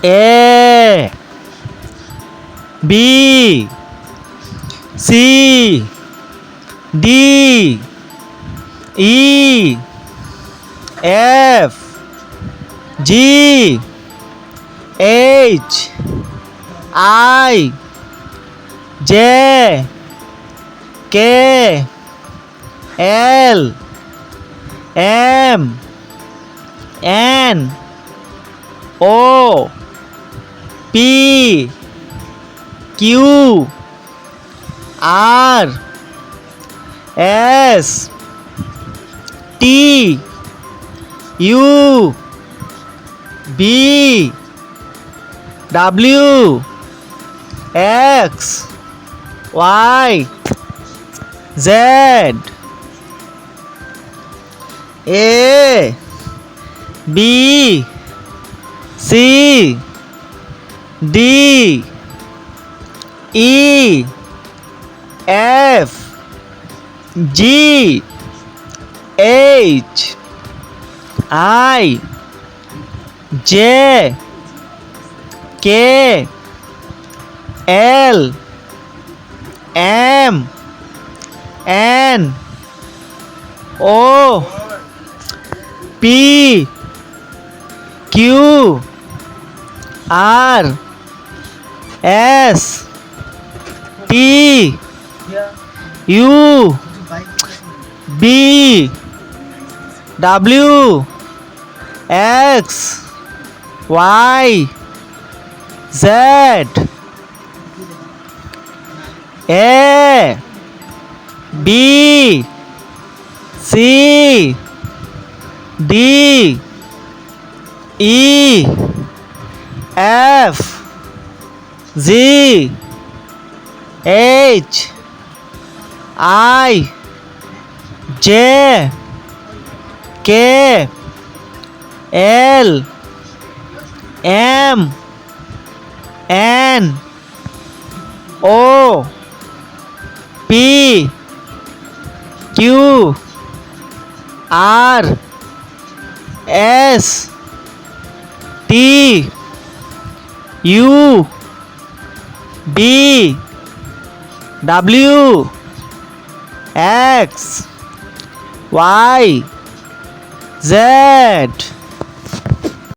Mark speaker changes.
Speaker 1: A B C D E F G H I J K L M N O P Q R S T U V W X Y Z A B C D E F G H I J K L M N O P Q R S T U B W X Y Z A B C D E F Z H I J K L M N O P Q R S T U B W X Y Z